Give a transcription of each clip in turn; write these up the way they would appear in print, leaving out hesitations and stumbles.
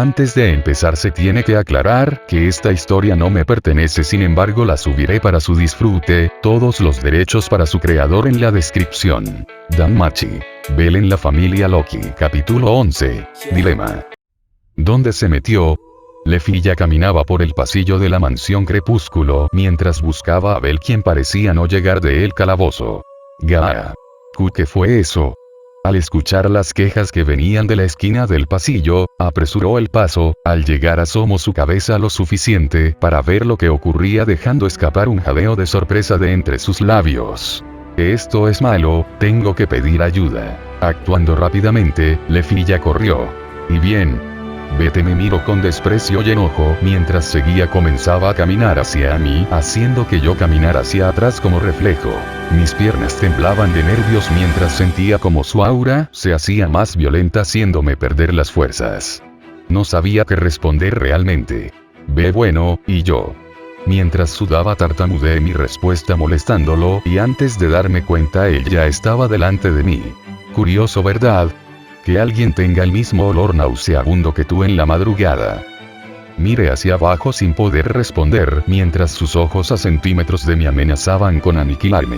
Antes de empezar se tiene que aclarar que esta historia no me pertenece, sin embargo la subiré para su disfrute, todos los derechos para su creador en la descripción. Danmachi. Bell en la familia Loki. Capítulo 11. Dilema. ¿Dónde se metió? Lefi ya caminaba por el pasillo de la mansión Crepúsculo mientras buscaba a Bell, quien parecía no llegar del calabozo. Gaa. ¿Qué fue eso? Al escuchar las quejas que venían de la esquina del pasillo, apresuró el paso. Al llegar asomó su cabeza lo suficiente para ver lo que ocurría, dejando escapar un jadeo de sorpresa de entre sus labios. Esto es malo, tengo que pedir ayuda. Actuando rápidamente, Lefi ya corrió. Y bien. Vete, me miró con desprecio y enojo mientras seguía. Comenzaba a caminar hacia mí, haciendo que yo caminara hacia atrás como reflejo. Mis piernas temblaban de nervios mientras sentía como su aura se hacía más violenta, haciéndome perder las fuerzas. No sabía qué responder realmente. Ve bueno, y yo. Mientras sudaba tartamudeé mi respuesta molestándolo, y antes de darme cuenta él ya estaba delante de mí. Curioso, ¿verdad? Que alguien tenga el mismo olor nauseabundo que tú en la madrugada. Miré hacia abajo sin poder responder, mientras sus ojos a centímetros de mí amenazaban con aniquilarme.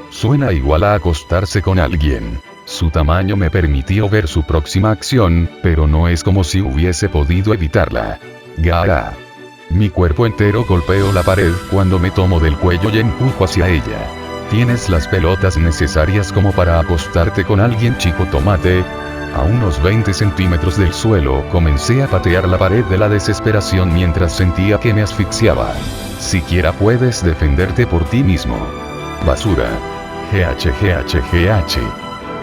Suena igual a acostarse con alguien. Su tamaño me permitió ver su próxima acción, pero no es como si hubiese podido evitarla. Gaa. Mi cuerpo entero golpeó la pared cuando me tomo del cuello y empujo hacia ella. ¿Tienes las pelotas necesarias como para acostarte con alguien, chico tomate? A unos 20 centímetros del suelo, comencé a patear la pared de la desesperación mientras sentía que me asfixiaba. Siquiera puedes defenderte por ti mismo. Basura. GH.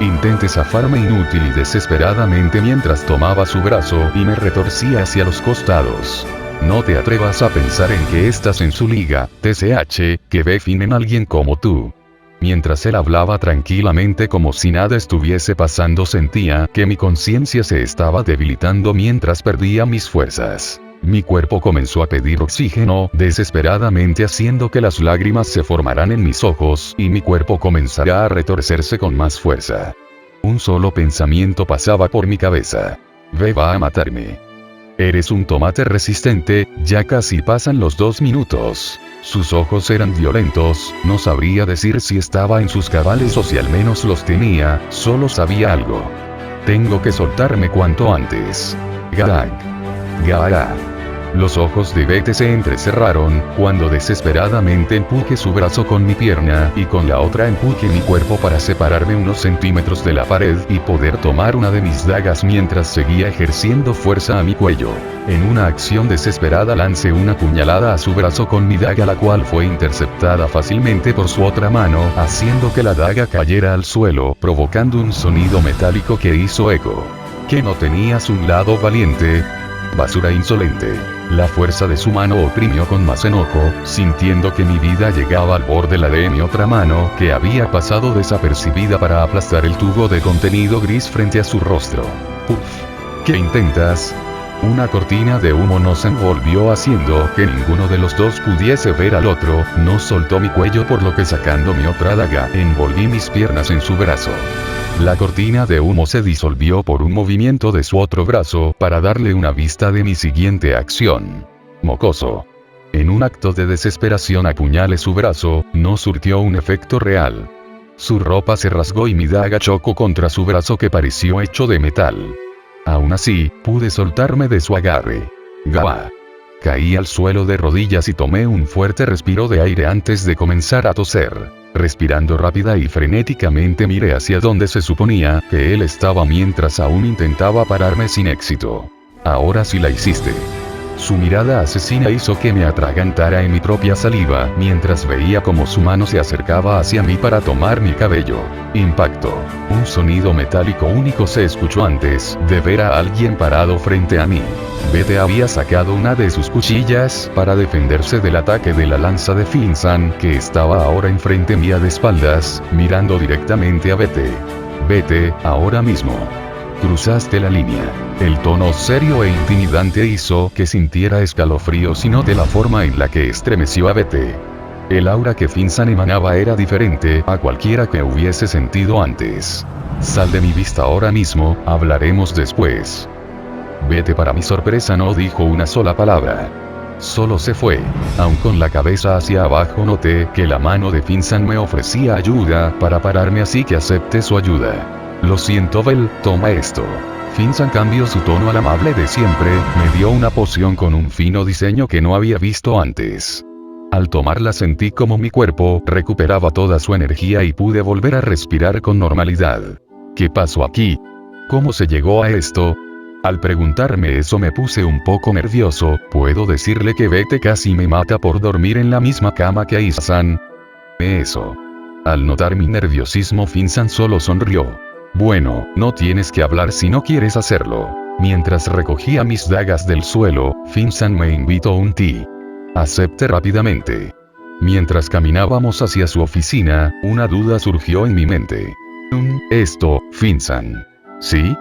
Intenté zafarme inútil y desesperadamente mientras tomaba su brazo y me retorcía hacia los costados. No te atrevas a pensar en que estás en su liga, TCH, que ve fin en alguien como tú. Mientras él hablaba tranquilamente como si nada estuviese pasando, sentía que mi conciencia se estaba debilitando mientras perdía mis fuerzas. Mi cuerpo comenzó a pedir oxígeno desesperadamente, haciendo que las lágrimas se formaran en mis ojos y mi cuerpo comenzara a retorcerse con más fuerza. Un solo pensamiento pasaba por mi cabeza. Ve, va a matarme. Eres un tomate resistente, ya casi pasan los 2 minutos. Sus ojos eran violentos, no sabría decir si estaba en sus cabales o si al menos los tenía, solo sabía algo. Tengo que soltarme cuanto antes. Gaag. Los ojos de Bete se entrecerraron, cuando desesperadamente empujé su brazo con mi pierna, y con la otra empujé mi cuerpo para separarme unos centímetros de la pared y poder tomar una de mis dagas mientras seguía ejerciendo fuerza a mi cuello. En una acción desesperada lancé una puñalada a su brazo con mi daga, la cual fue interceptada fácilmente por su otra mano, haciendo que la daga cayera al suelo, provocando un sonido metálico que hizo eco. ¿Que no tenías un lado valiente? Basura insolente. La fuerza de su mano oprimió con más enojo, sintiendo que mi vida llegaba al borde de mi otra mano, que había pasado desapercibida para aplastar el tubo de contenido gris frente a su rostro. Uf. ¿Qué intentas? Una cortina de humo nos envolvió, haciendo que ninguno de los dos pudiese ver al otro. No soltó mi cuello, por lo que sacando mi otra daga, envolví mis piernas en su brazo. La cortina de humo se disolvió por un movimiento de su otro brazo para darle una vista de mi siguiente acción. Mocoso. En un acto de desesperación apuñalé su brazo, no surtió un efecto real. Su ropa se rasgó y mi daga chocó contra su brazo, que pareció hecho de metal. Aún así, pude soltarme de su agarre. Gaba. Caí al suelo de rodillas y tomé un fuerte respiro de aire antes de comenzar a toser. Respirando rápida y frenéticamente miré hacia donde se suponía que él estaba mientras aún intentaba pararme sin éxito. Ahora sí la hiciste. Su mirada asesina hizo que me atragantara en mi propia saliva, mientras veía cómo su mano se acercaba hacia mí para tomar mi cabello. Impacto. Un sonido metálico único se escuchó antes de ver a alguien parado frente a mí. Bete había sacado una de sus cuchillas para defenderse del ataque de la lanza de Finsan, que estaba ahora enfrente mía de espaldas, mirando directamente a Bete. Vete, ahora mismo. Cruzaste la línea. El tono serio e intimidante hizo que sintiera escalofríos y noté la forma en la que estremeció a Bete. El aura que Finsan emanaba era diferente a cualquiera que hubiese sentido antes. Sal de mi vista ahora mismo, hablaremos después. Vete. Para mi sorpresa no dijo una sola palabra. Solo se fue. Aun con la cabeza hacia abajo noté que la mano de Finsan me ofrecía ayuda para pararme, así que acepté su ayuda. Lo siento Bell, toma esto. Finsan cambió su tono al amable de siempre, me dio una poción con un fino diseño que no había visto antes. Al tomarla sentí como mi cuerpo recuperaba toda su energía y pude volver a respirar con normalidad. ¿Qué pasó aquí? ¿Cómo se llegó a esto? Al preguntarme eso me puse un poco nervioso. ¿Puedo decirle que Vete casi me mata por dormir en la misma cama que Aisa-san? Eso. Al notar mi nerviosismo, Finsan solo sonrió. Bueno, no tienes que hablar si no quieres hacerlo. Mientras recogía mis dagas del suelo, Finsan me invitó un té. Acepté rápidamente. Mientras caminábamos hacia su oficina, una duda surgió en mi mente. Esto, Finsan. ¿Sí?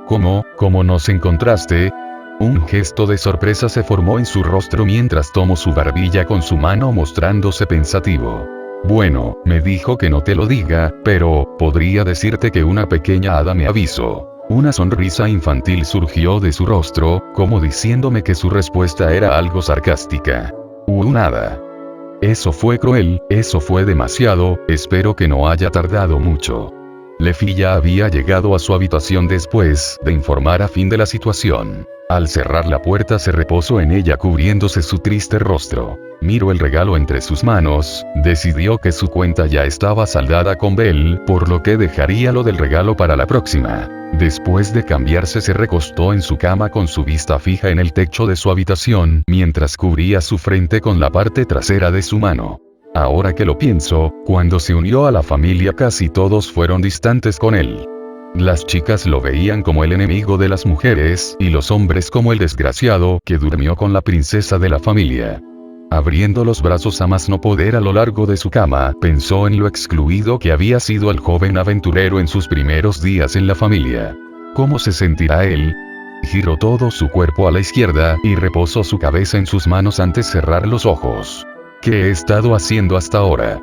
¿Cómo nos encontraste? Un gesto de sorpresa se formó en su rostro mientras tomó su barbilla con su mano mostrándose pensativo. Bueno, me dijo que no te lo diga, pero podría decirte que una pequeña hada me avisó. Una sonrisa infantil surgió de su rostro, como diciéndome que su respuesta era algo sarcástica. Un hada. Eso fue cruel, eso fue demasiado, espero que no haya tardado mucho. Lefi ya había llegado a su habitación después de informar a Finn de la situación. Al cerrar la puerta se reposó en ella cubriéndose su triste rostro. Miró el regalo entre sus manos, decidió que su cuenta ya estaba saldada con Bell, por lo que dejaría lo del regalo para la próxima. Después de cambiarse se recostó en su cama con su vista fija en el techo de su habitación, mientras cubría su frente con la parte trasera de su mano. Ahora que lo pienso, cuando se unió a la familia casi todos fueron distantes con él. Las chicas lo veían como el enemigo de las mujeres, y los hombres como el desgraciado que durmió con la princesa de la familia. Abriendo los brazos a más no poder a lo largo de su cama, pensó en lo excluido que había sido el joven aventurero en sus primeros días en la familia. ¿Cómo se sentirá él? Giró todo su cuerpo a la izquierda, y reposó su cabeza en sus manos antes de cerrar los ojos. ¿Qué he estado haciendo hasta ahora?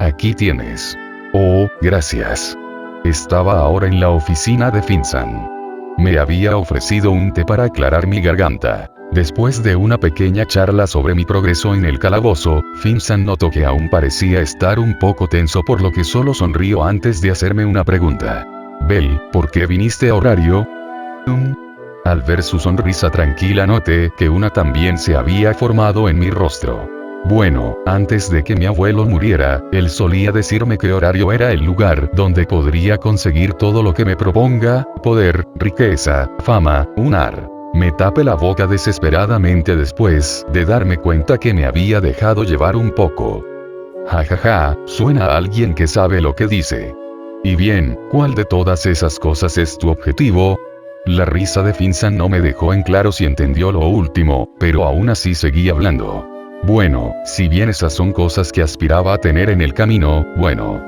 Aquí tienes. Oh, gracias. Estaba ahora en la oficina de Finsan. Me había ofrecido un té para aclarar mi garganta. Después de una pequeña charla sobre mi progreso en el calabozo, Finsan notó que aún parecía estar un poco tenso, por lo que solo sonrió antes de hacerme una pregunta. Bell, ¿por qué viniste a horario? Al ver su sonrisa tranquila noté que una también se había formado en mi rostro. Bueno, antes de que mi abuelo muriera, él solía decirme que horario era el lugar donde podría conseguir todo lo que me proponga: poder, riqueza, fama, unar. Me tapé la boca desesperadamente después de darme cuenta que me había dejado llevar un poco. Jajaja, suena a alguien que sabe lo que dice. Y bien, ¿cuál de todas esas cosas es tu objetivo? La risa de Finsan no me dejó en claro si entendió lo último, pero aún así seguí hablando. Bueno, si bien esas son cosas que aspiraba a tener en el camino, bueno.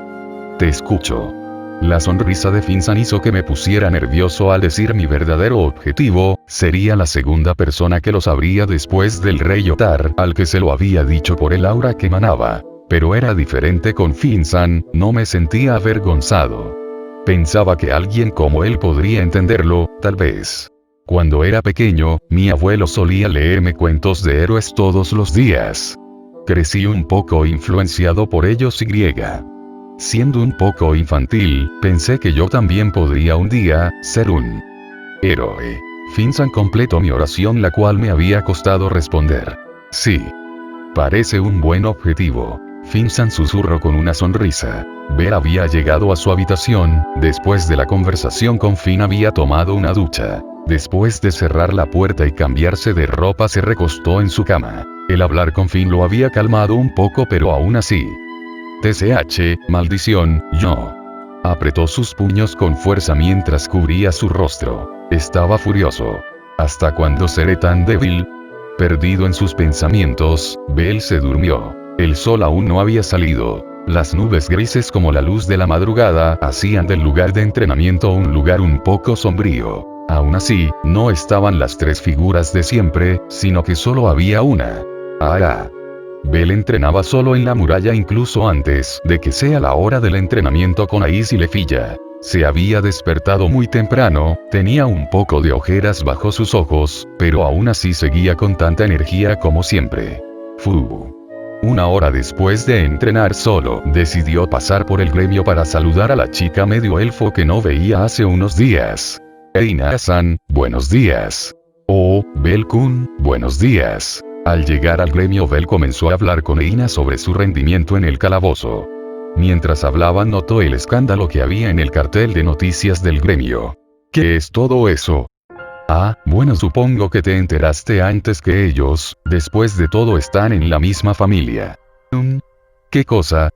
Te escucho. La sonrisa de Finsan hizo que me pusiera nervioso al decir mi verdadero objetivo: sería la segunda persona que lo sabría después del rey Otar, al que se lo había dicho por el aura que emanaba. Pero era diferente con Finsan, no me sentía avergonzado. Pensaba que alguien como él podría entenderlo, tal vez. Cuando era pequeño, mi abuelo solía leerme cuentos de héroes todos los días. Crecí un poco influenciado por ellos y siendo un poco infantil, pensé que yo también podría un día ser un héroe. Finsan completó mi oración, la cual me había costado responder. Sí. Parece un buen objetivo. Finsan susurró con una sonrisa. Bell había llegado a su habitación. Después de la conversación con Finn había tomado una ducha. Después de cerrar la puerta y cambiarse de ropa se recostó en su cama. El hablar con Finn lo había calmado un poco, pero aún así. TCH, maldición, yo. Apretó sus puños con fuerza mientras cubría su rostro. Estaba furioso. ¿Hasta cuándo seré tan débil? Perdido en sus pensamientos, Bell se durmió. El sol aún no había salido. Las nubes grises como la luz de la madrugada hacían del lugar de entrenamiento un lugar un poco sombrío. Aún así, no estaban las tres figuras de siempre, sino que solo había una. Bell entrenaba solo en la muralla incluso antes de que sea la hora del entrenamiento con Ais y Lefiya. Se había despertado muy temprano, tenía un poco de ojeras bajo sus ojos, pero aún así seguía con tanta energía como siempre. Una hora después de entrenar solo, decidió pasar por el gremio para saludar a la chica medio elfo que no veía hace unos días. Eina-san, buenos días. Oh, Bell-kun, buenos días. Al llegar al gremio, Bell comenzó a hablar con Eina sobre su rendimiento en el calabozo. Mientras hablaban, notó el escándalo que había en el cartel de noticias del gremio. ¿Qué es todo eso? Ah, bueno, supongo que te enteraste antes que ellos, después de todo están en la misma familia. ¿Qué cosa?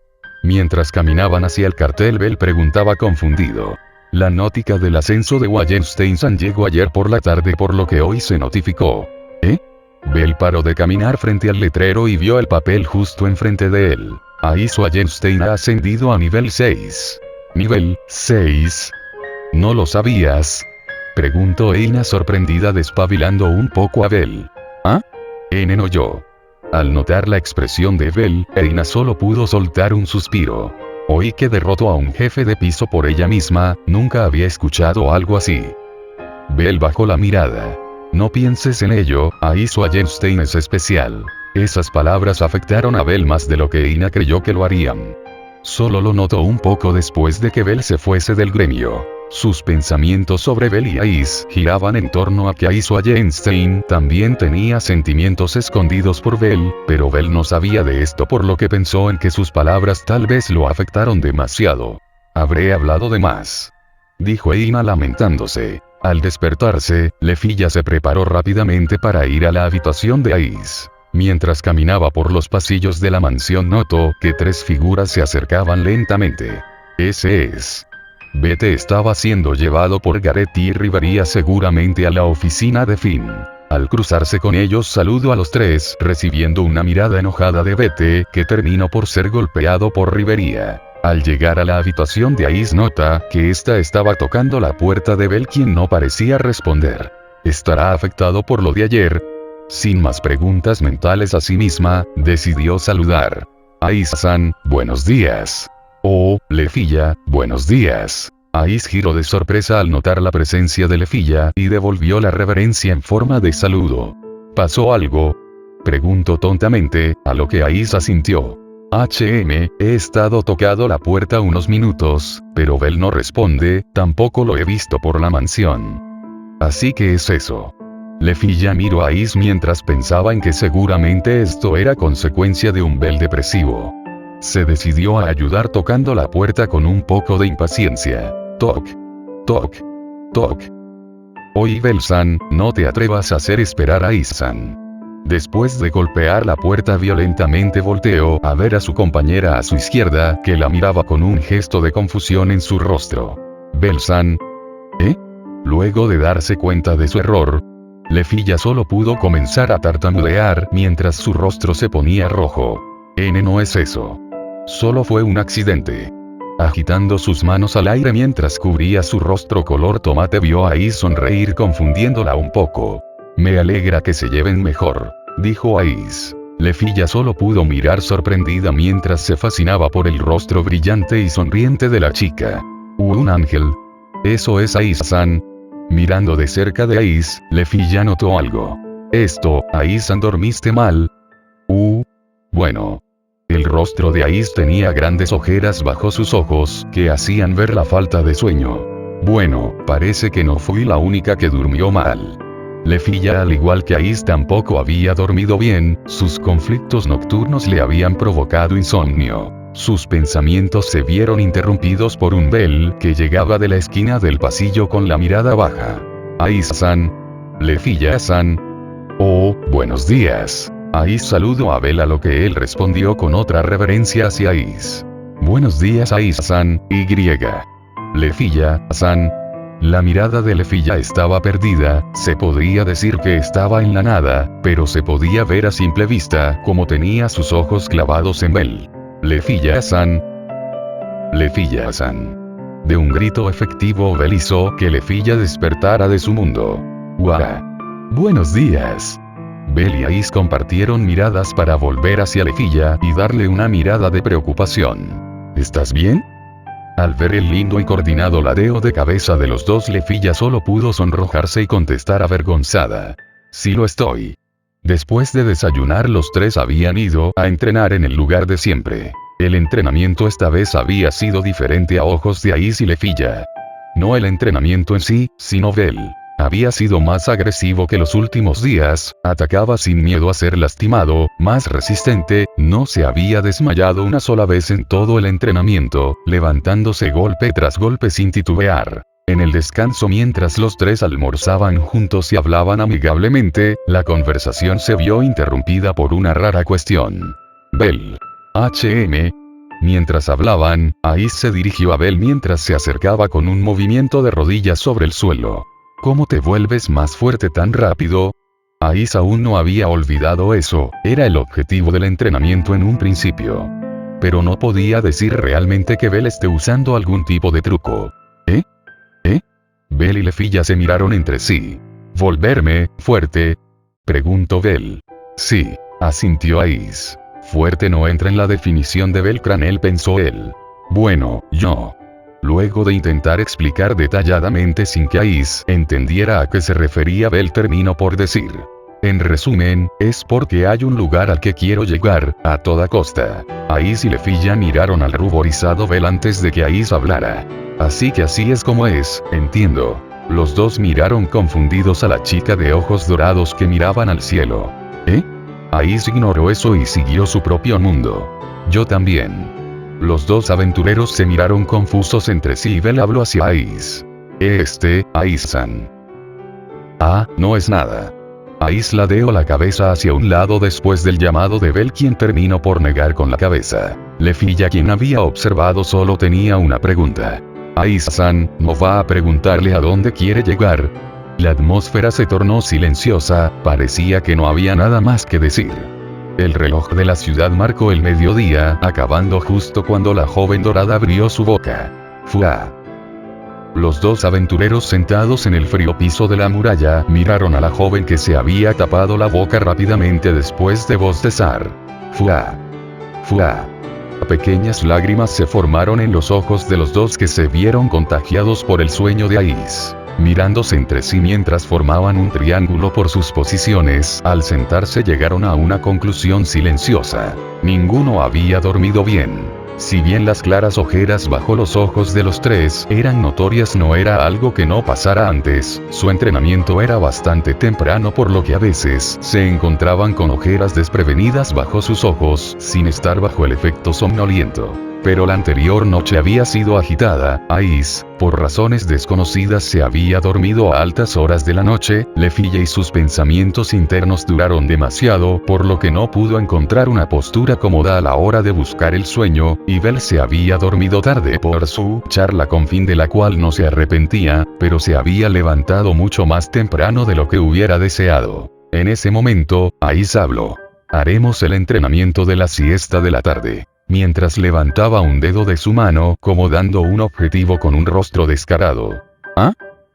Mientras caminaban hacia el cartel, Bell preguntaba confundido. La noticia del ascenso de Wallenstein-san llegó ayer por la tarde, por lo que hoy se notificó. ¿Eh? Bell paró de caminar frente al letrero y vio el papel justo enfrente de él. Aiz Wallenstein ha ascendido a nivel 6. ¿Nivel 6? ¿No lo sabías? Preguntó Eina sorprendida, despabilando un poco a Bell. ¿Ah? No yo. Al notar la expresión de Bell, Eina solo pudo soltar un suspiro. Oí que derrotó a un jefe de piso por ella misma, nunca había escuchado algo así. Bell bajó la mirada. No pienses en ello, Aiz Wallenstein es especial. Esas palabras afectaron a Bell más de lo que Eina creyó que lo harían. Solo lo notó un poco después de que Bell se fuese del gremio. Sus pensamientos sobre Bell y Aiz giraban en torno a que Aiz Wallenstein también tenía sentimientos escondidos por Bell, pero Bell no sabía de esto, por lo que pensó en que sus palabras tal vez lo afectaron demasiado. Habré hablado de más, dijo Eina lamentándose. Al despertarse, Lefilla se preparó rápidamente para ir a la habitación de Aiz. Mientras caminaba por los pasillos de la mansión, notó que 3 figuras se acercaban lentamente. Ese es. Bete estaba siendo llevado por Gareth y Rivería seguramente a la oficina de Finn. Al cruzarse con ellos, saludó a los 3, recibiendo una mirada enojada de Bete, que terminó por ser golpeado por Rivería. Al llegar a la habitación de Aiz, nota que ésta estaba tocando la puerta de Bell, quien no parecía responder. ¿Estará afectado por lo de ayer? Sin más preguntas mentales a sí misma, decidió saludar. Aiz-san, buenos días. Oh, Lefilla, buenos días. Aiz giró de sorpresa al notar la presencia de Lefilla, y devolvió la reverencia en forma de saludo. ¿Pasó algo? Preguntó tontamente, a lo que Aiz asintió. He estado tocando la puerta unos minutos, pero Bell no responde, tampoco lo he visto por la mansión. Así que es eso. Lefilla miró a Aiz mientras pensaba en que seguramente esto era consecuencia de un Bell depresivo. Se decidió a ayudar tocando la puerta con un poco de impaciencia. Toc. Toc. Toc. Oye Bell-san, no te atrevas a hacer esperar a Aiz-san. Después de golpear la puerta violentamente, volteó a ver a su compañera a su izquierda, que la miraba con un gesto de confusión en su rostro. Bell-san. Luego de darse cuenta de su error, Lefilla solo pudo comenzar a tartamudear mientras su rostro se ponía rojo. No es eso. Solo fue un accidente. Agitando sus manos al aire mientras cubría su rostro color tomate, vio a Aiz sonreír, confundiéndola un poco. Me alegra que se lleven mejor, dijo Aiz. Lefilla solo pudo mirar sorprendida mientras se fascinaba por el rostro brillante y sonriente de la chica. Un ángel. Eso es Aiz-san. Mirando de cerca de Aiz, Lefilla notó algo. Esto, Aiz-san, ¿dormiste mal? Bueno. El rostro de Aiz tenía grandes ojeras bajo sus ojos, que hacían ver la falta de sueño. Bueno, parece que no fui la única que durmió mal. Lefilla, al igual que Aiz, tampoco había dormido bien, sus conflictos nocturnos le habían provocado insomnio. Sus pensamientos se vieron interrumpidos por un Bell que llegaba de la esquina del pasillo con la mirada baja. Aiz-san. Lefilla-san. Oh, buenos días. Aiz saludó a Bell, a lo que él respondió con otra reverencia hacia Aiz. Buenos días Aiz-san, y. Lefilla-san. La mirada de Lefilla estaba perdida, se podría decir que estaba en la nada, pero se podía ver a simple vista cómo tenía sus ojos clavados en Bell. Lefilla-san. Lefilla-san. De un grito efectivo, Bell hizo que Lefilla despertara de su mundo. ¡Guau! Buenos días. Bell y Aiz compartieron miradas para volver hacia Lefilla y darle una mirada de preocupación. ¿Estás bien? Al ver el lindo y coordinado ladeo de cabeza de los dos, Lefilla solo pudo sonrojarse y contestar avergonzada: sí lo estoy. Después de desayunar, los tres habían ido a entrenar en el lugar de siempre. El entrenamiento esta vez había sido diferente a ojos de Ais y Lefilla. No el entrenamiento en sí, sino Bell. Había sido más agresivo que los últimos días, atacaba sin miedo a ser lastimado, más resistente, no se había desmayado una sola vez en todo el entrenamiento, levantándose golpe tras golpe sin titubear. En el descanso, mientras los tres almorzaban juntos y hablaban amigablemente, la conversación se vio interrumpida por una rara cuestión. Bell. HM. Mientras hablaban, Ais se dirigió a Bell mientras se acercaba con un movimiento de rodillas sobre el suelo. ¿Cómo te vuelves más fuerte tan rápido? Ais aún no había olvidado eso, era el objetivo del entrenamiento en un principio. Pero no podía decir realmente que Bell esté usando algún tipo de truco. ¿Eh? Bell y Lefilla se miraron entre sí. ¿Volverme fuerte?, preguntó Bell. Sí, asintió Ais. Fuerte no entra en la definición de Bell Cranel, pensó él. Bueno, yo. Luego de intentar explicar detalladamente sin que Ais entendiera a qué se refería, Bell terminó por decir: en resumen, es porque hay un lugar al que quiero llegar, a toda costa. Ais y Lefilla miraron al ruborizado Bell antes de que Ais hablara. Así que así es como es, entiendo. Los dos miraron confundidos a la chica de ojos dorados que miraban al cielo. Ais ignoró eso y siguió su propio mundo. Yo también. Los dos aventureros se miraron confusos entre sí y Bell habló hacia Ais. Ais-san. Ah, no es nada. Ais ladeó la cabeza hacia un lado después del llamado de Bell, quien terminó por negar con la cabeza. Lefilla, quien había observado, solo tenía una pregunta. Ais-san, ¿no va a preguntarle a dónde quiere llegar? La atmósfera se tornó silenciosa, parecía que no había nada más que decir. El reloj de la ciudad marcó el mediodía, acabando justo cuando la joven dorada abrió su boca. ¡Fua! Los dos aventureros sentados en el frío piso de la muralla miraron a la joven que se había tapado la boca rápidamente después de bostezar. ¡Fua! ¡Fua! Pequeñas lágrimas se formaron en los ojos de los dos, que se vieron contagiados por el sueño de Ais. Mirándose entre sí mientras formaban un triángulo por sus posiciones, al sentarse llegaron a una conclusión silenciosa. Ninguno había dormido bien. Si bien las claras ojeras bajo los ojos de los tres eran notorias, no era algo que no pasara antes. Su entrenamiento era bastante temprano, por lo que a veces se encontraban con ojeras desprevenidas bajo sus ojos, sin estar bajo el efecto somnoliento. Pero la anterior noche había sido agitada. Ais, por razones desconocidas, se había dormido a altas horas de la noche. Lefilla y sus pensamientos internos duraron demasiado, por lo que no pudo encontrar una postura cómoda a la hora de buscar el sueño, y Bell se había dormido tarde por su charla con Finn, de la cual no se arrepentía, pero se había levantado mucho más temprano de lo que hubiera deseado. En ese momento, Ais habló. Haremos el entrenamiento de la siesta de la tarde. Mientras levantaba un dedo de su mano, como dando un objetivo con un rostro descarado. ¿Ah?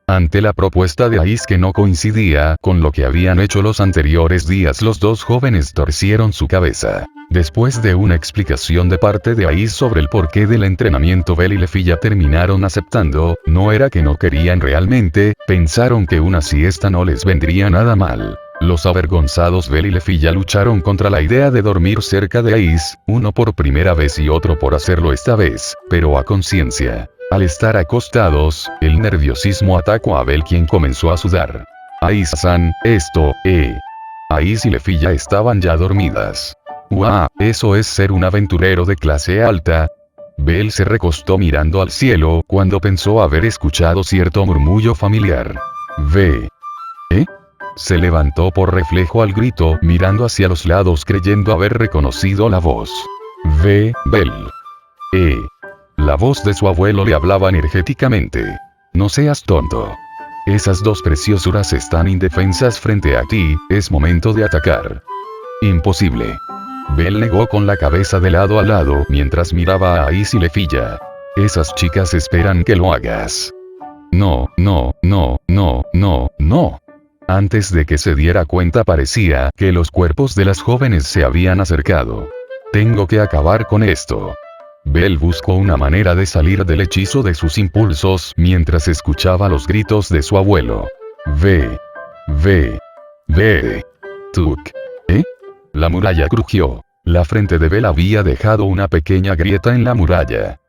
Ante la propuesta de Ais, que no coincidía con lo que habían hecho los anteriores días, los dos jóvenes torcieron su cabeza. Después de una explicación de parte de Ais sobre el porqué del entrenamiento, Bell y Lefilla terminaron aceptando. No era que no querían realmente, pensaron que una siesta no les vendría nada mal. Los avergonzados Bell y Lefilla lucharon contra la idea de dormir cerca de Ais, uno por primera vez y otro por hacerlo esta vez, pero a conciencia. Al estar acostados, el nerviosismo atacó a Bell, quien comenzó a sudar. Ais-san, Ais y Lefilla estaban ya dormidas. ¡Guau! Eso es ser un aventurero de clase alta. Bell se recostó mirando al cielo cuando pensó haber escuchado cierto murmullo familiar. Se levantó por reflejo al grito, mirando hacia los lados creyendo haber reconocido la voz. Bell. La voz de su abuelo le hablaba energéticamente. No seas tonto. Esas dos preciosuras están indefensas frente a ti, es momento de atacar. Imposible. Bell negó con la cabeza de lado a lado mientras miraba a Ais y Lefilla. Esas chicas esperan que lo hagas. No. Antes de que se diera cuenta, parecía que los cuerpos de las jóvenes se habían acercado. Tengo que acabar con esto. Bell buscó una manera de salir del hechizo de sus impulsos mientras escuchaba los gritos de su abuelo. Ve. Tuk. ¿Eh? La muralla crujió. La frente de Bell había dejado una pequeña grieta en la muralla.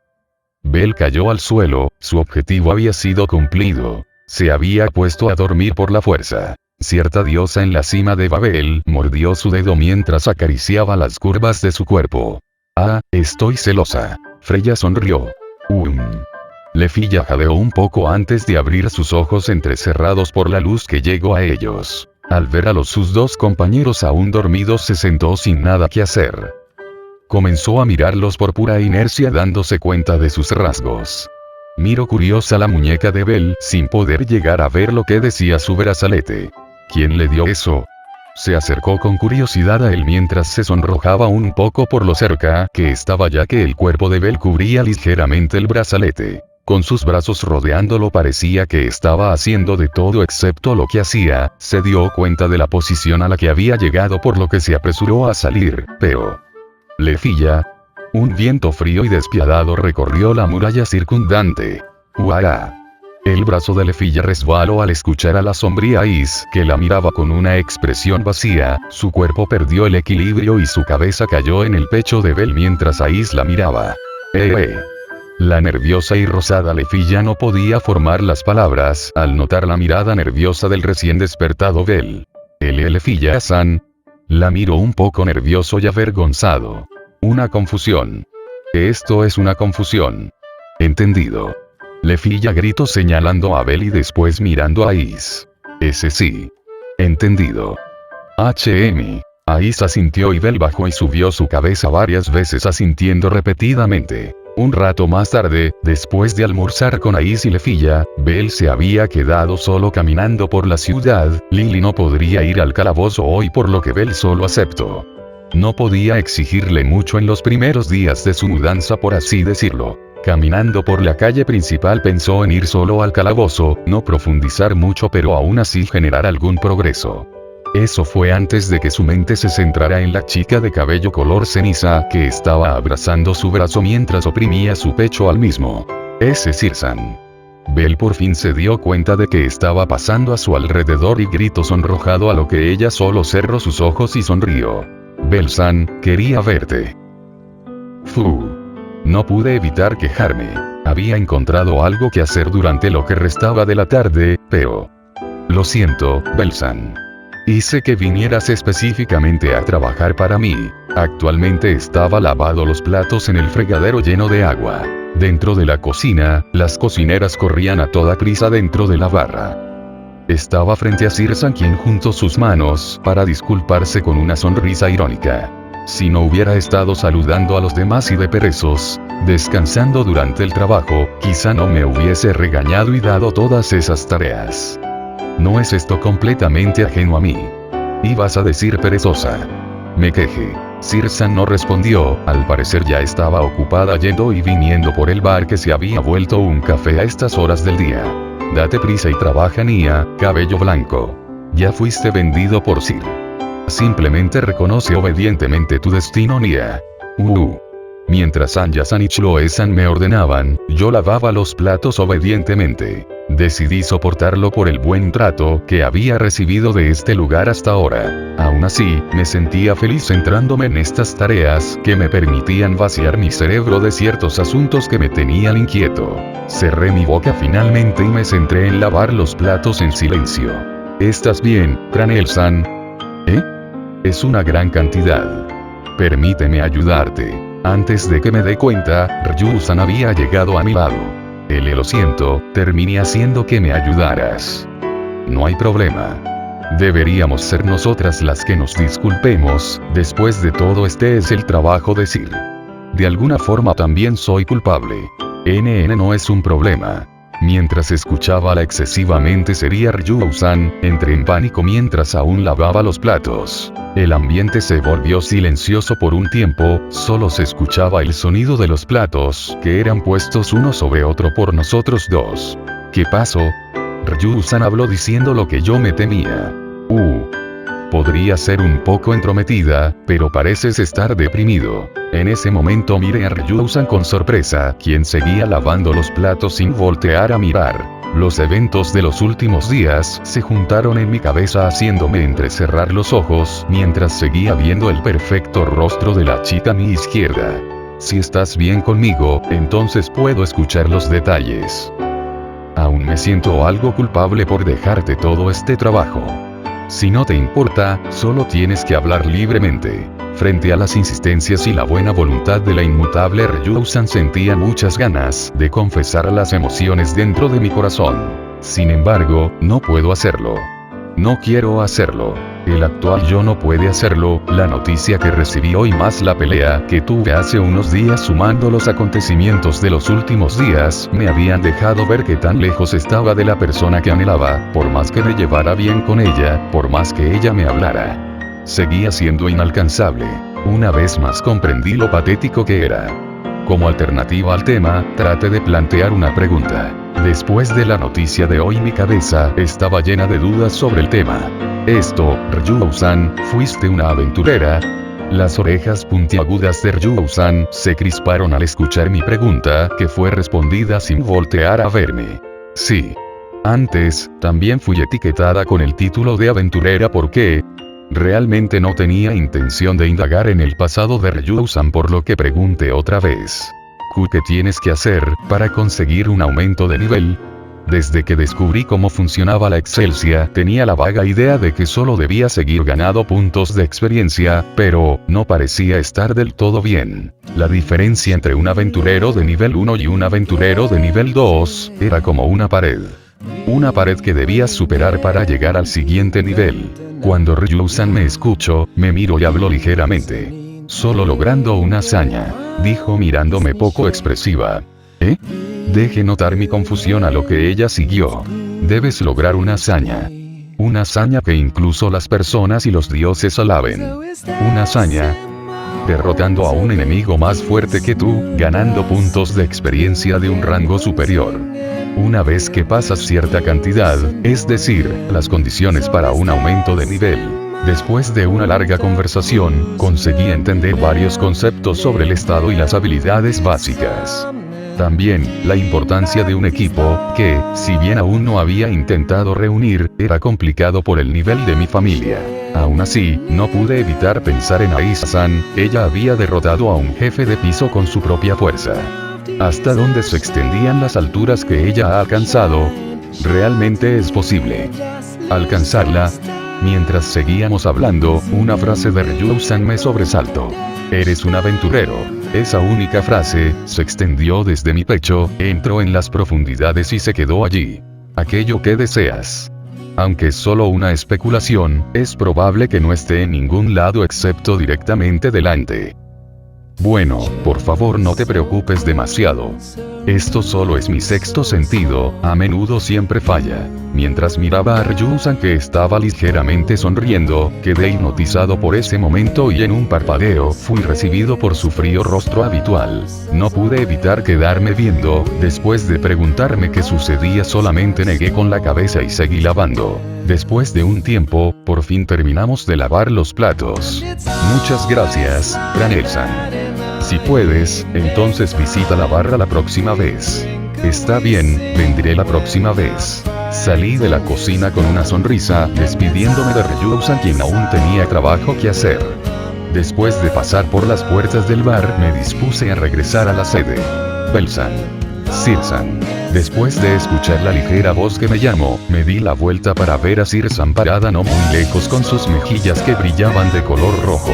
Bell cayó al suelo, su objetivo había sido cumplido. Se había puesto a dormir por la fuerza. Cierta diosa en la cima de Babel mordió su dedo mientras acariciaba las curvas de su cuerpo. Ah, estoy celosa. Freya sonrió. Lefilla jadeó un poco antes de abrir sus ojos entrecerrados por la luz que llegó a ellos. Al ver a sus dos compañeros aún dormidos se sentó sin nada que hacer. Comenzó a mirarlos por pura inercia dándose cuenta de sus rasgos. Miró curiosa la muñeca de Bell sin poder llegar a ver lo que decía su brazalete. ¿Quién le dio eso? Se acercó con curiosidad a él mientras se sonrojaba un poco por lo cerca que estaba ya que el cuerpo de Bell cubría ligeramente el brazalete. Con sus brazos rodeándolo parecía que estaba haciendo de todo excepto lo que hacía, se dio cuenta de la posición a la que había llegado por lo que se apresuró a salir, pero... Lefilla. Un viento frío y despiadado recorrió la muralla circundante. ¡Uah! El brazo de Lefilla resbaló al escuchar a la sombría Is que la miraba con una expresión vacía, su cuerpo perdió el equilibrio y su cabeza cayó en el pecho de Bell mientras Is la miraba. La nerviosa y rosada Lefilla no podía formar las palabras al notar la mirada nerviosa del recién despertado Bell. Lefilla-san. La miró un poco nervioso y avergonzado. Una confusión. Esto es una confusión. Entendido. Lefilla gritó señalando a Bell y después mirando a Is. Ese sí. Entendido. Is asintió y Bell bajó y subió su cabeza varias veces asintiendo repetidamente. Un rato más tarde, después de almorzar con Is y Lefilla, Bell se había quedado solo caminando por la ciudad. Lily no podría ir al calabozo hoy por lo que Bell solo aceptó. No podía exigirle mucho en los primeros días de su mudanza por así decirlo. Caminando por la calle principal pensó en ir solo al calabozo, no profundizar mucho pero aún así generar algún progreso. Eso fue antes de que su mente se centrara en la chica de cabello color ceniza que estaba abrazando su brazo mientras oprimía su pecho al mismo. Ese Sirsan. Bell por fin se dio cuenta de que estaba pasando a su alrededor y gritó sonrojado a lo que ella solo cerró sus ojos y sonrió. Bell-san, quería verte. No pude evitar quejarme. Había encontrado algo que hacer durante lo que restaba de la tarde, pero... Lo siento, Bell-san. Hice que vinieras específicamente a trabajar para mí. Actualmente estaba lavando los platos en el fregadero lleno de agua. Dentro de la cocina, las cocineras corrían a toda prisa dentro de la barra. Estaba frente a Sirsan quien juntó sus manos para disculparse con una sonrisa irónica. Si no hubiera estado saludando a los demás y de perezos, descansando durante el trabajo, quizá no me hubiese regañado y dado todas esas tareas. ¿No es esto completamente ajeno a mí? Ibas a decir perezosa. Me quejé. Sirsan no respondió, al parecer ya estaba ocupada yendo y viniendo por el bar que se había vuelto un café a estas horas del día. Date prisa y trabaja Nia, cabello blanco. Ya fuiste vendido por Sir. Simplemente reconoce obedientemente tu destino Nia. Mientras Anya-san y Chloe-san me ordenaban, yo lavaba los platos obedientemente. Decidí soportarlo por el buen trato que había recibido de este lugar hasta ahora. Aún así, me sentía feliz centrándome en estas tareas que me permitían vaciar mi cerebro de ciertos asuntos que me tenían inquieto. Cerré mi boca finalmente y me centré en lavar los platos en silencio. ¿Estás bien, Cranel-san? Es una gran cantidad. Permíteme ayudarte. Antes de que me dé cuenta, Ryu-san había llegado a mi lado. Lo siento, terminé haciendo que me ayudaras. No hay problema. Deberíamos ser nosotras las que nos disculpemos, después de todo este es el trabajo de Sir. De alguna forma también soy culpable. No es un problema. Mientras escuchaba la excesivamente seria Ryu-san, entré en pánico mientras aún lavaba los platos. El ambiente se volvió silencioso por un tiempo, solo se escuchaba el sonido de los platos, que eran puestos uno sobre otro por nosotros dos. ¿Qué pasó? Ryu-san habló diciendo lo que yo me temía. Podría ser un poco entrometida, pero pareces estar deprimido. En ese momento miré a Ryusan con sorpresa, quien seguía lavando los platos sin voltear a mirar. Los eventos de los últimos días se juntaron en mi cabeza haciéndome entrecerrar los ojos mientras seguía viendo el perfecto rostro de la chica a mi izquierda. Si estás bien conmigo, entonces puedo escuchar los detalles. Aún me siento algo culpable por dejarte todo este trabajo. Si no te importa, solo tienes que hablar libremente. Frente a las insistencias y la buena voluntad de la inmutable Ryusan sentía muchas ganas de confesar las emociones dentro de mi corazón. Sin embargo, no puedo hacerlo. No quiero hacerlo. El actual yo no puede hacerlo. La noticia que recibí hoy más la pelea que tuve hace unos días sumando los acontecimientos de los últimos días me habían dejado ver que tan lejos estaba de la persona que anhelaba, por más que me llevara bien con ella, por más que ella me hablara. Seguía siendo inalcanzable. Una vez más comprendí lo patético que era. Como alternativa al tema, traté de plantear una pregunta. Después de la noticia de hoy mi cabeza estaba llena de dudas sobre el tema. Ryusan, ¿fuiste una aventurera? Las orejas puntiagudas de Ryusan se crisparon al escuchar mi pregunta, que fue respondida sin voltear a verme. Sí. Antes, también fui etiquetada con el título de aventurera porque realmente no tenía intención de indagar en el pasado de Ryusan, por lo que pregunté otra vez. ¿Qué tienes que hacer para conseguir un aumento de nivel? Desde que descubrí cómo funcionaba la Excelsia, tenía la vaga idea de que solo debía seguir ganando puntos de experiencia, pero no parecía estar del todo bien. La diferencia entre un aventurero de nivel 1 y un aventurero de nivel 2 era como una pared. Una pared que debías superar para llegar al siguiente nivel. Cuando Ryusan me escuchó, me miró y habló ligeramente. Solo logrando una hazaña, dijo mirándome poco expresiva. Deje notar mi confusión, a lo que ella siguió. Debes lograr una hazaña. Una hazaña que incluso las personas y los dioses alaben. Una hazaña. Derrotando a un enemigo más fuerte que tú, ganando puntos de experiencia de un rango superior. Una vez que pasas cierta cantidad, es decir, las condiciones para un aumento de nivel. Después de una larga conversación, conseguí entender varios conceptos sobre el estado y las habilidades básicas. También, la importancia de un equipo, que, si bien aún no había intentado reunir, era complicado por el nivel de mi familia. Aún así, no pude evitar pensar en Aisa-san. Ella había derrotado a un jefe de piso con su propia fuerza. ¿Hasta dónde se extendían las alturas que ella ha alcanzado? ¿Realmente es posible alcanzarla? Mientras seguíamos hablando, una frase de Ryusan me sobresaltó. Eres un aventurero. Esa única frase se extendió desde mi pecho, entró en las profundidades y se quedó allí. Aquello que deseas. Aunque es solo una especulación, es probable que no esté en ningún lado excepto directamente delante. Bueno, por favor no te preocupes demasiado. Esto solo es mi sexto sentido, a menudo siempre falla. Mientras miraba a Ryusan, que estaba ligeramente sonriendo, quedé hipnotizado por ese momento y en un parpadeo fui recibido por su frío rostro habitual. No pude evitar quedarme viendo. Después de preguntarme qué sucedía, solamente negué con la cabeza y seguí lavando. Después de un tiempo, por fin terminamos de lavar los platos. Muchas gracias, Daniel-san. Si puedes, entonces visita la barra la próxima vez. Está bien, vendré la próxima vez. Salí de la cocina con una sonrisa, despidiéndome de Ryusan, quien aún tenía trabajo que hacer. Después de pasar por las puertas del bar, me dispuse a regresar a la sede. Bell-san. Sir-san. Después de escuchar la ligera voz que me llamó, me di la vuelta para ver a Sir-san parada no muy lejos con sus mejillas que brillaban de color rojo.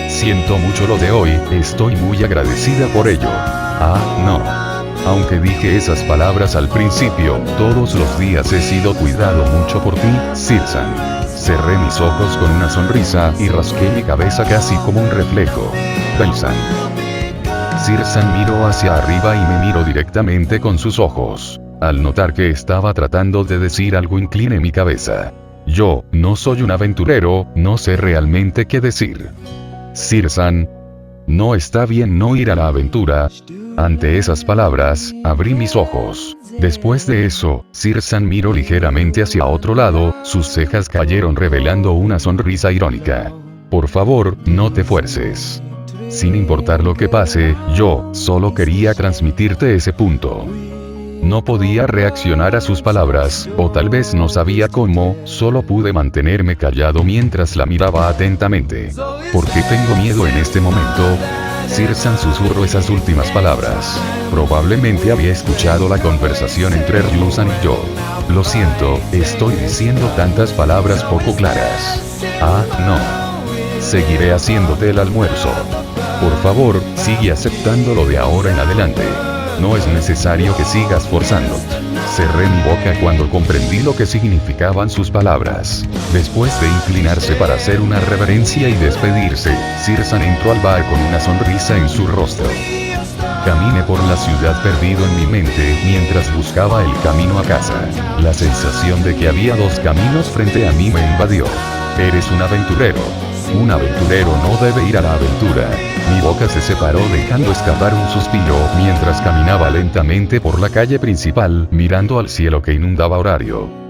Siento mucho lo de hoy, estoy muy agradecida por ello. Ah, no. Aunque dije esas palabras al principio, todos los días he sido cuidado mucho por ti, Sir-san. Cerré mis ojos con una sonrisa y rasqué mi cabeza casi como un reflejo. Bell-san. Sir-san miró hacia arriba y me miró directamente con sus ojos. Al notar que estaba tratando de decir algo, incliné mi cabeza. Yo, no soy un aventurero, no sé realmente qué decir. Sir-san. No está bien no ir a la aventura. Ante esas palabras, abrí mis ojos. Después de eso, Sir-san miró ligeramente hacia otro lado, sus cejas cayeron revelando una sonrisa irónica. Por favor, no te fuerces. Sin importar lo que pase, yo solo quería transmitirte ese punto. No podía reaccionar a sus palabras, o tal vez no sabía cómo, solo pude mantenerme callado mientras la miraba atentamente. ¿Por qué tengo miedo en este momento? Sir-san susurró esas últimas palabras. Probablemente había escuchado la conversación entre Ryu-san y yo. Lo siento, estoy diciendo tantas palabras poco claras. Ah, no. Seguiré haciéndote el almuerzo. Por favor, sigue aceptándolo de ahora en adelante. No es necesario que sigas forzándote. Cerré mi boca cuando comprendí lo que significaban sus palabras. Después de inclinarse para hacer una reverencia y despedirse, Sir-san entró al bar con una sonrisa en su rostro. Caminé por la ciudad perdido en mi mente mientras buscaba el camino a casa. La sensación de que había dos caminos frente a mí me invadió. Eres un aventurero. Un aventurero no debe ir a la aventura. Mi boca se separó dejando escapar un suspiro mientras caminaba lentamente por la calle principal, mirando al cielo que inundaba horario.